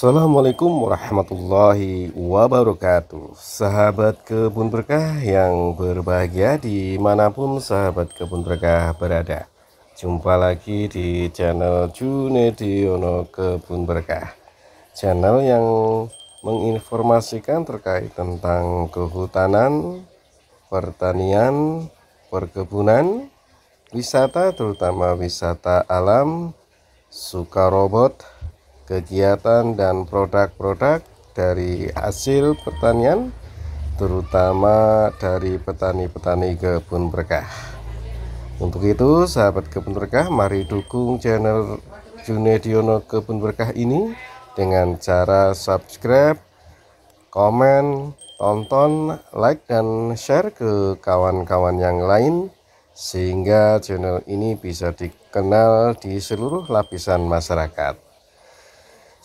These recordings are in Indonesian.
Assalamualaikum warahmatullahi wabarakatuh. Sahabat kebun berkah yang berbahagia dimanapun sahabat kebun berkah berada, jumpa lagi di channel Junediono Kebun Berkah, channel yang menginformasikan terkait tentang kehutanan, pertanian, perkebunan, wisata, terutama wisata alam, sukarobot, kegiatan dan produk-produk dari hasil pertanian, terutama dari petani-petani kebun berkah. Untuk itu sahabat kebun berkah, mari dukung channel Junediono Kebun Berkah ini dengan cara subscribe, komen, tonton, like, dan share ke kawan-kawan yang lain, sehingga channel ini bisa dikenal di seluruh lapisan masyarakat.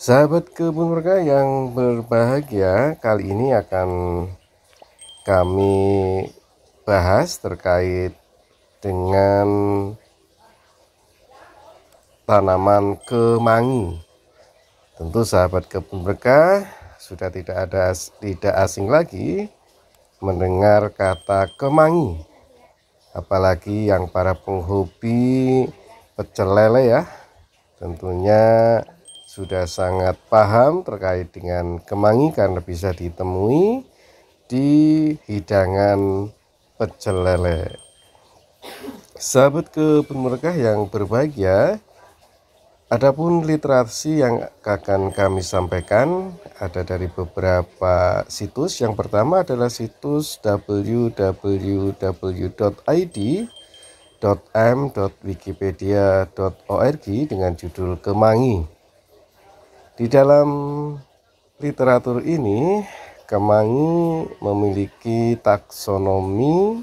Sahabat kebun berkah yang berbahagia, kali ini akan kami bahas terkait dengan tanaman kemangi. Tentu sahabat kebun berkah sudah tidak asing lagi mendengar kata kemangi, apalagi yang para penghobi pecel lele ya, tentunya sudah sangat paham terkait dengan kemangi karena bisa ditemui di hidangan pecel lele. Sahabat kebun berkah yang berbahagia, adapun literasi yang akan kami sampaikan ada dari beberapa situs. Yang pertama adalah situs www.m.wikipedia.org dengan judul kemangi. Di dalam literatur ini, kemangi memiliki taksonomi,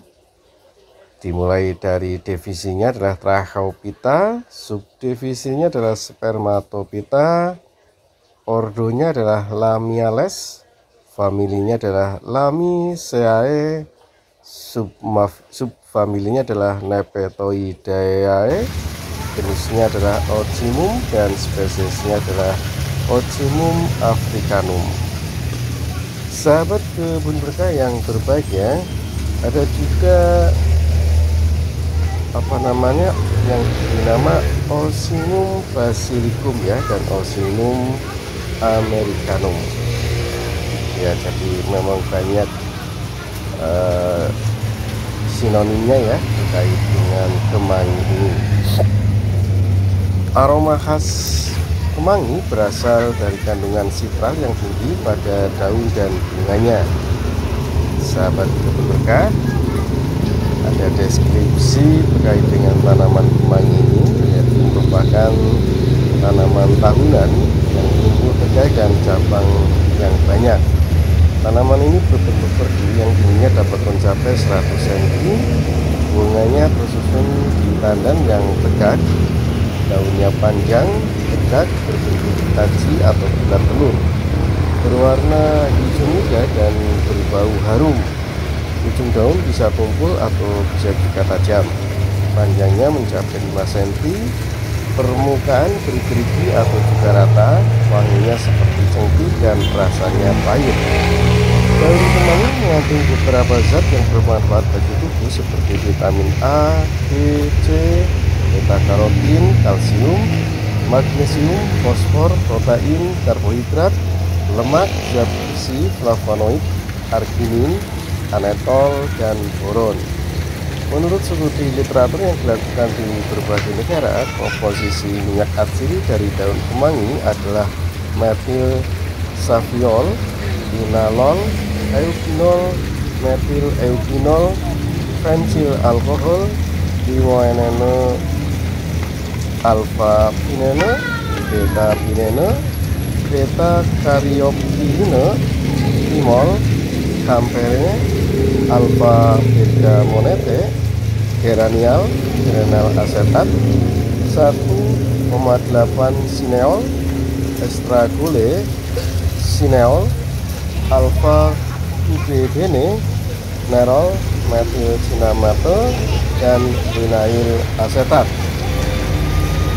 dimulai dari definisinya adalah Trachaophyta, subdivisinya adalah Spermatophyta, ordonya adalah Lamiales, familinya adalah Lamiaceae, subfamilinya adalah Nepetoideae, jenisnya adalah Ocimum, dan spesiesnya adalah Ocimum africanum. Sahabat kebun berkah yang berbahagia, ada juga yang dinama Ocimum basilicum ya, dan Ocimum americanum ya. Jadi memang banyak sinonimnya ya terkait dengan kemangi ini. Aroma khas kemangi berasal dari kandungan sitral yang tinggi pada daun dan bunganya. Sahabat kebun berkah, ada deskripsi terkait dengan tanaman kemangi ini, yaitu merupakan tanaman tahunan yang tumbuh tegak dan cabang yang banyak. Tanaman ini berbentuk perdu yang tingginya dapat mencapai 100 cm, bunganya tersusun di tandan yang tegak, daunnya panjang, tegak, berbentuk taji atau bulat telur, berwarna hijau muda dan berbau harum. Ujung daun bisa tumpul atau bisa juga tajam, panjangnya mencapai 5 cm, permukaan bergerigi atau juga rata, wanginya seperti cengkeh dan rasanya pahit. Daun kemangi mengandung beberapa zat yang bermanfaat bagi tubuh seperti vitamin A, B, C, beta-karotin, kalsium, magnesium, fosfor, protein, karbohidrat, lemak, zat besi, flavonoid, arginin, anetol, dan boron. Menurut studi literatur yang dilakukan di berbagai negara, komposisi minyak atsiri dari daun kemangi adalah metil saviol, linalol, eugenol, metil eugenol, fensil alkohol, limoenene, alfa pinene, beta pinene, beta karyopinine, timol, camphene, alfa beta monete, geranial, geranal asetat, 1,8 sineol, estragole, sineol, alfa kubebene, nerol, metil cinamate, dan vinyl asetat.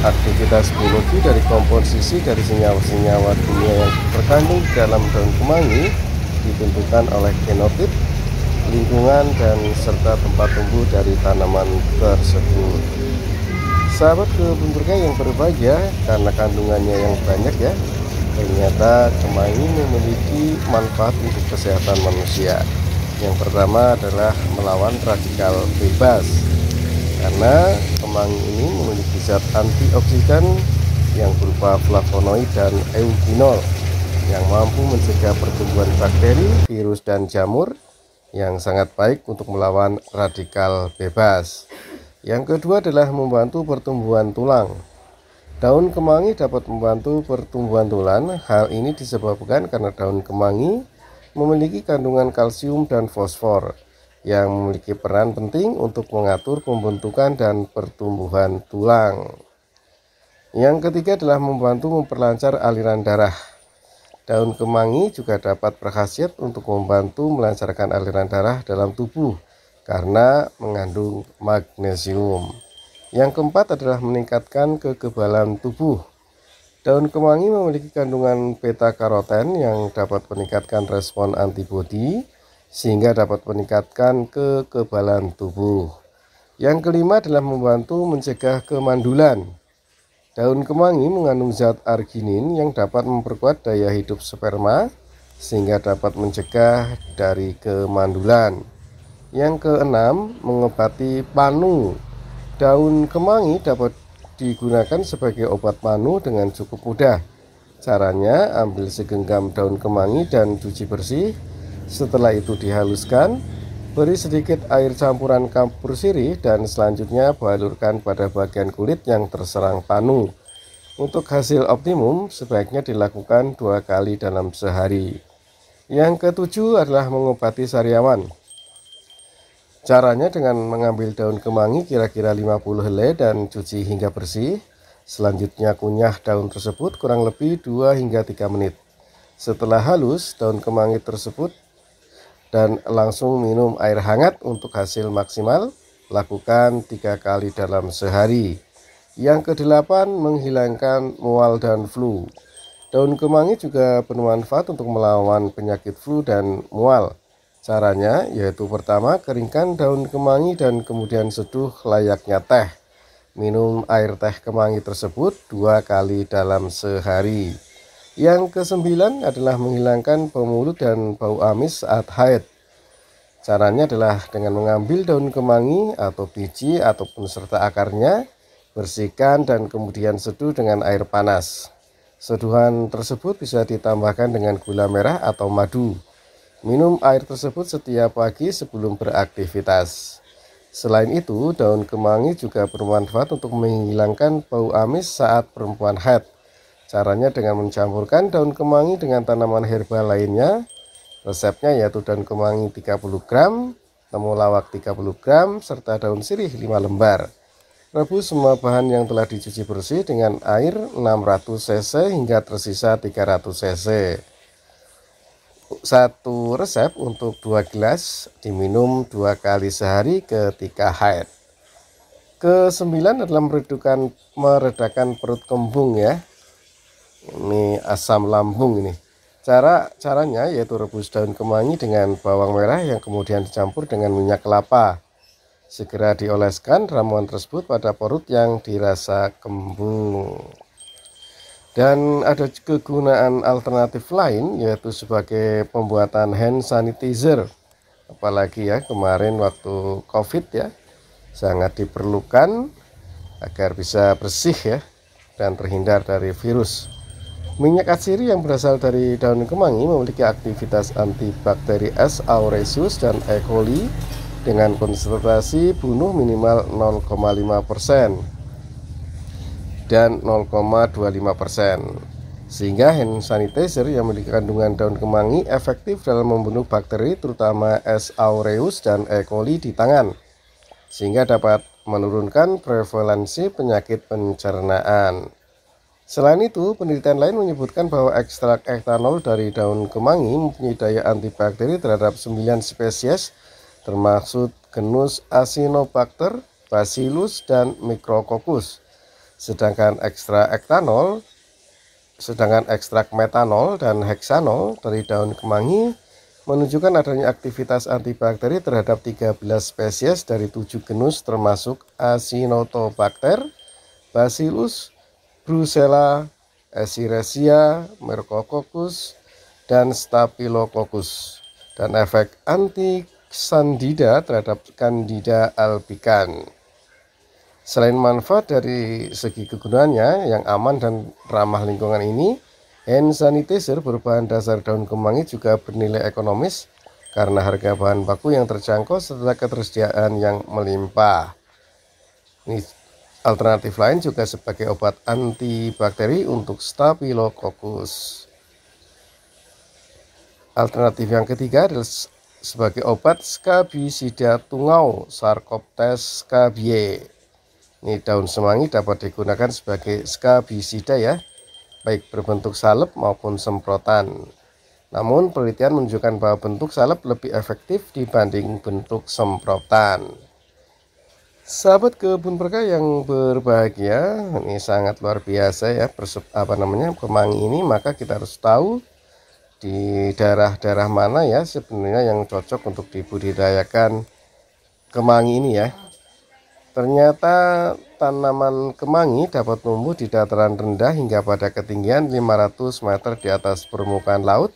Aktivitas biologi dari komposisi dari senyawa-senyawa kimia yang terkandung dalam daun kemangi ditentukan oleh genotip, lingkungan, dan serta tempat tumbuh dari tanaman tersebut. Sahabat kebun berkah yang berbahagia, karena kandungannya yang banyak ya, ternyata kemangi memiliki manfaat untuk kesehatan manusia. Yang pertama adalah melawan radikal bebas, karena kemangi ini memiliki zat antioksidan yang berupa flavonoid dan eugenol yang mampu mencegah pertumbuhan bakteri, virus, dan jamur, yang sangat baik untuk melawan radikal bebas. Yang kedua adalah membantu pertumbuhan tulang. Daun kemangi dapat membantu pertumbuhan tulang. Hal ini disebabkan karena daun kemangi memiliki kandungan kalsium dan fosfor yang memiliki peran penting untuk mengatur pembentukan dan pertumbuhan tulang. Yang ketiga adalah membantu memperlancar aliran darah. Daun kemangi juga dapat berkhasiat untuk membantu melancarkan aliran darah dalam tubuh karena mengandung magnesium. Yang keempat adalah meningkatkan kekebalan tubuh. Daun kemangi memiliki kandungan beta karoten yang dapat meningkatkan respon antibodi sehingga dapat meningkatkan kekebalan tubuh. Yang kelima adalah membantu mencegah kemandulan. Daun kemangi mengandung zat arginin yang dapat memperkuat daya hidup sperma sehingga dapat mencegah dari kemandulan. Yang keenam, mengobati panu. Daun kemangi dapat digunakan sebagai obat panu dengan cukup mudah. Caranya, ambil segenggam daun kemangi dan cuci bersih. Setelah itu dihaluskan, beri sedikit air campuran kapur sirih dan selanjutnya balurkan pada bagian kulit yang terserang panu. Untuk hasil optimum sebaiknya dilakukan 2 kali dalam sehari. Yang ketujuh adalah mengobati sariawan. Caranya dengan mengambil daun kemangi kira-kira 50 helai dan cuci hingga bersih. Selanjutnya kunyah daun tersebut kurang lebih 2 hingga 3 menit. Setelah halus daun kemangi tersebut dan langsung minum air hangat untuk hasil maksimal. Lakukan 3 kali dalam sehari. Yang kedelapan, menghilangkan mual dan flu. Daun kemangi juga bermanfaat untuk melawan penyakit flu dan mual. Caranya yaitu pertama, keringkan daun kemangi dan kemudian seduh layaknya teh. Minum air teh kemangi tersebut 2 kali dalam sehari. Yang kesembilan adalah menghilangkan bau mulut dan bau amis saat haid. Caranya adalah dengan mengambil daun kemangi atau biji ataupun serta akarnya, bersihkan dan kemudian seduh dengan air panas. Seduhan tersebut bisa ditambahkan dengan gula merah atau madu. Minum air tersebut setiap pagi sebelum beraktivitas. Selain itu, daun kemangi juga bermanfaat untuk menghilangkan bau amis saat perempuan haid. Caranya dengan mencampurkan daun kemangi dengan tanaman herbal lainnya. Resepnya yaitu daun kemangi 30 gram, temulawak 30 gram, serta daun sirih 5 lembar. Rebus semua bahan yang telah dicuci bersih dengan air 600 cc hingga tersisa 300 cc. Satu resep untuk 2 gelas, diminum 2 kali sehari ketika haid. Kesembilan adalah meredakan perut kembung ya. Ini asam lambung ini. Caranya yaitu rebus daun kemangi dengan bawang merah yang kemudian dicampur dengan minyak kelapa. Segera dioleskan ramuan tersebut pada perut yang dirasa kembung. Dan ada kegunaan alternatif lain yaitu sebagai pembuatan hand sanitizer. Apalagi ya kemarin waktu COVID ya, sangat diperlukan agar bisa bersih ya dan terhindar dari virus. Minyak atsiri yang berasal dari daun kemangi memiliki aktivitas antibakteri S. aureus dan E. coli dengan konsentrasi bunuh minimal 0,5% dan 0,25%. Sehingga hand sanitizer yang memiliki kandungan daun kemangi efektif dalam membunuh bakteri terutama S. aureus dan E. coli di tangan, sehingga dapat menurunkan prevalensi penyakit pencernaan. Selain itu, penelitian lain menyebutkan bahwa ekstrak etanol dari daun kemangi mempunyai daya antibakteri terhadap 9 spesies, termasuk genus Acinetobacter, Bacillus, dan Micrococcus. Sedangkan ekstrak metanol dan heksanol dari daun kemangi menunjukkan adanya aktivitas antibakteri terhadap 13 spesies dari 7 genus termasuk Acinetobacter, Bacillus, Brucella, Escherichia, Mercococcus, dan Staphylococcus, dan efek anti-Candida terhadap Candida albicans. Selain manfaat dari segi kegunaannya yang aman dan ramah lingkungan ini, hand sanitizer berbahan dasar daun kemangi juga bernilai ekonomis karena harga bahan baku yang terjangkau serta ketersediaan yang melimpah. Ini alternatif lain juga sebagai obat antibakteri untuk Staphylococcus. Alternatif yang ketiga adalah sebagai obat Scabicida tungau Sarcoptes scabiei. Ini daun semangi dapat digunakan sebagai Scabicida ya, baik berbentuk salep maupun semprotan. Namun penelitian menunjukkan bahwa bentuk salep lebih efektif dibanding bentuk semprotan. Sahabat kebun berkah yang berbahagia, ini sangat luar biasa ya kemangi ini. Maka kita harus tahu di daerah-daerah mana ya sebenarnya yang cocok untuk dibudidayakan kemangi ini ya. Ternyata tanaman kemangi dapat tumbuh di dataran rendah hingga pada ketinggian 500 meter di atas permukaan laut.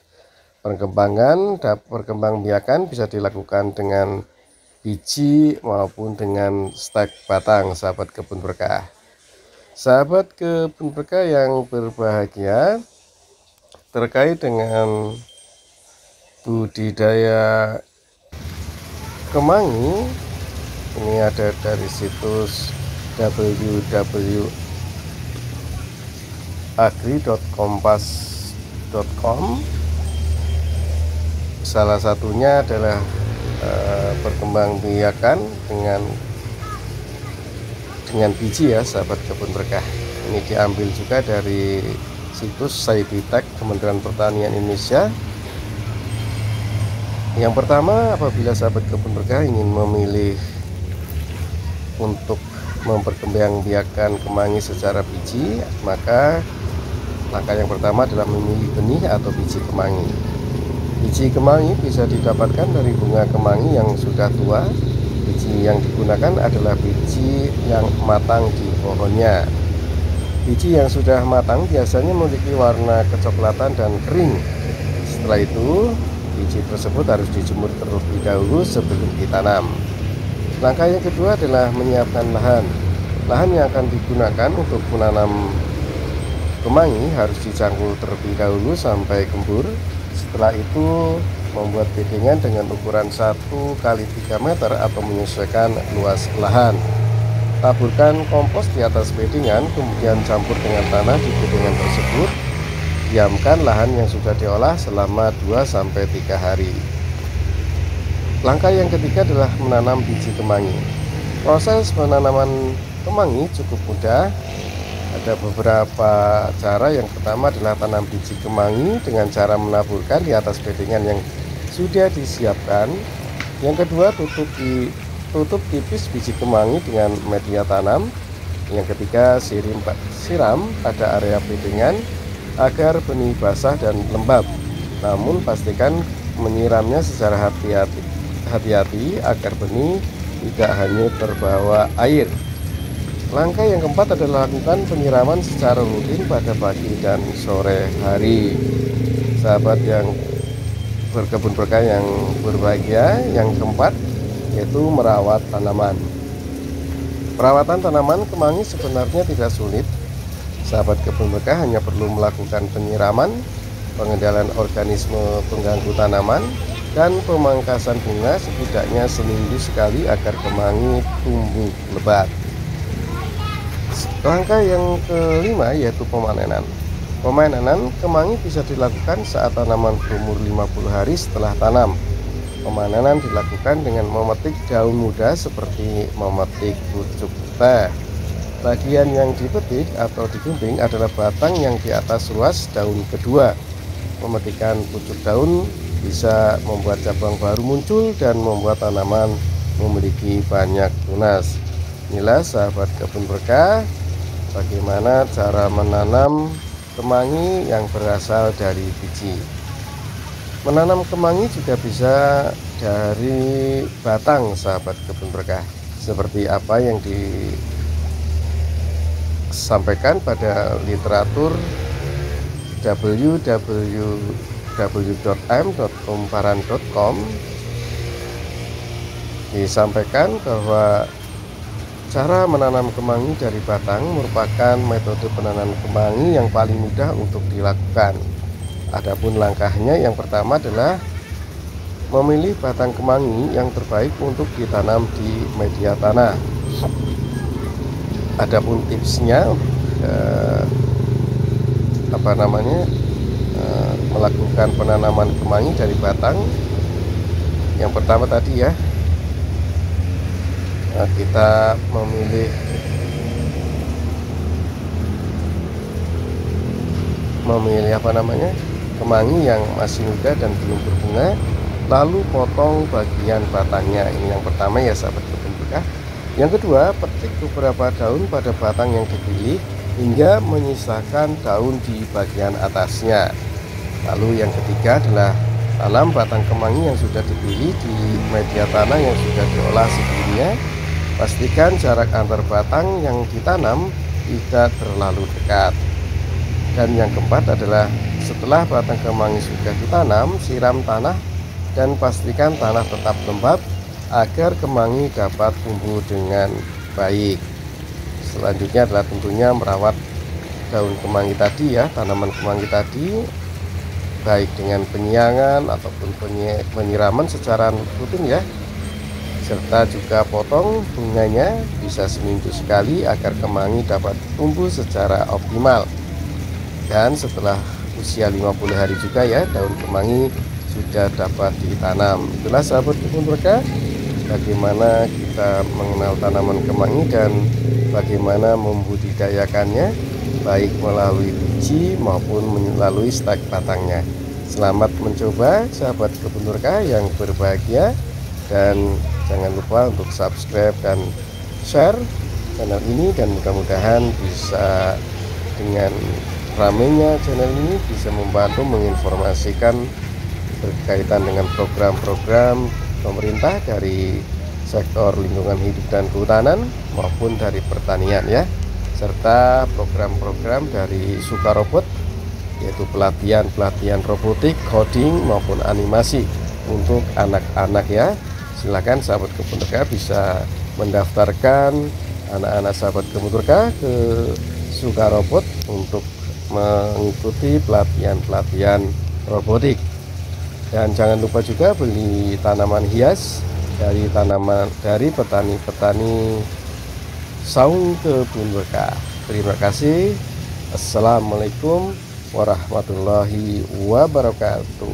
Perkembangbiakan bisa dilakukan dengan biji maupun dengan stek batang, sahabat kebun berkah. Sahabat kebun berkah yang berbahagia, terkait dengan budidaya kemangi, ini ada dari situs www.agri.kompas.com. Salah satunya adalah perkembangbiakan dengan biji ya, sahabat kebun berkah. Ini diambil juga dari situs Scientific Kementerian Pertanian Indonesia. Yang pertama, apabila sahabat kebun berkah ingin memilih untuk memperkembangbiakan kemangi secara biji, maka langkah yang pertama adalah memilih benih atau biji kemangi. Biji kemangi bisa didapatkan dari bunga kemangi yang sudah tua. Biji yang digunakan adalah biji yang matang di pohonnya. Biji yang sudah matang biasanya memiliki warna kecoklatan dan kering. Setelah itu, biji tersebut harus dijemur terlebih dahulu sebelum ditanam. Langkah yang kedua adalah menyiapkan lahan. Lahan yang akan digunakan untuk menanam kemangi harus dicangkul terlebih dahulu sampai gembur. Setelah itu membuat bedengan dengan ukuran 1 x 3 meter atau menyesuaikan luas lahan. Taburkan kompos di atas bedengan, kemudian campur dengan tanah di bedengan tersebut. Diamkan lahan yang sudah diolah selama 2-3 hari. Langkah yang ketiga adalah menanam biji kemangi. Proses penanaman kemangi cukup mudah. Ada beberapa cara. Yang pertama adalah tanam biji kemangi dengan cara menaburkan di atas bedengan yang sudah disiapkan. Yang kedua, tutup tipis biji kemangi dengan media tanam. Yang ketiga, siram pada area bedengan agar benih basah dan lembab. Namun pastikan menyiramnya secara hati-hati agar benih tidak hanyut terbawa air. Langkah yang keempat adalah lakukan penyiraman secara rutin pada pagi dan sore hari. Sahabat yang berkebun berkah yang berbahagia, yang keempat yaitu merawat tanaman. Perawatan tanaman kemangi sebenarnya tidak sulit. Sahabat kebun berkah hanya perlu melakukan penyiraman, pengendalian organisme pengganggu tanaman, dan pemangkasan bunga setidaknya seminggu sekali agar kemangi tumbuh lebat. Langkah yang kelima yaitu pemanenan. Pemanenan kemangi bisa dilakukan saat tanaman berumur 50 hari setelah tanam. Pemanenan dilakukan dengan memetik daun muda seperti memetik pucuk teh. Bagian yang dipetik atau digunting adalah batang yang di atas ruas daun kedua. Memetikan pucuk daun bisa membuat cabang baru muncul dan membuat tanaman memiliki banyak tunas. Inilah sahabat kebun berkah bagaimana cara menanam kemangi yang berasal dari biji. Menanam kemangi juga bisa dari batang, sahabat kebun berkah, seperti apa yang disampaikan pada literatur www.m.kumparan.com. Disampaikan bahwa cara menanam kemangi dari batang merupakan metode penanaman kemangi yang paling mudah untuk dilakukan. Adapun langkahnya, yang pertama adalah memilih batang kemangi yang terbaik untuk ditanam di media tanah. Adapun tipsnya melakukan penanaman kemangi dari batang, yang pertama tadi ya, kita memilih kemangi yang masih muda dan belum berbunga, lalu potong bagian batangnya. Ini yang pertama ya, sahabat kebun berkah. Yang kedua, petik beberapa daun pada batang yang dipilih hingga menyisakan daun di bagian atasnya. Lalu yang ketiga adalah tanam batang kemangi yang sudah dipilih di media tanah yang sudah diolah sebelumnya. Pastikan jarak antar batang yang ditanam tidak terlalu dekat. Dan yang keempat adalah setelah batang kemangi sudah ditanam, siram tanah dan pastikan tanah tetap lembab agar kemangi dapat tumbuh dengan baik. Selanjutnya adalah tentunya merawat daun kemangi tadi ya, tanaman kemangi tadi, baik dengan penyiangan ataupun penyiraman secara rutin ya, serta juga potong bunganya bisa seminggu sekali agar kemangi dapat tumbuh secara optimal. Dan setelah usia 50 hari juga ya, daun kemangi sudah dapat ditanam. Itulah sahabat kebun berkah, bagaimana kita mengenal tanaman kemangi dan bagaimana membudidayakannya, baik melalui biji maupun melalui stek batangnya. Selamat mencoba, sahabat kebun berkah yang berbahagia, dan jangan lupa untuk subscribe dan share channel ini, dan mudah-mudahan bisa dengan ramainya channel ini bisa membantu menginformasikan berkaitan dengan program-program pemerintah dari sektor lingkungan hidup dan kehutanan maupun dari pertanian ya, serta program-program dari Sukarobot, yaitu pelatihan robotik, coding maupun animasi untuk anak-anak ya. Silakan sahabat kebun berkah bisa mendaftarkan anak-anak sahabat kebun berkah ke Sukarobot untuk mengikuti pelatihan robotik. Dan jangan lupa juga beli tanaman hias dari petani-petani saung kebun berkah. Terima kasih. Assalamualaikum warahmatullahi wabarakatuh.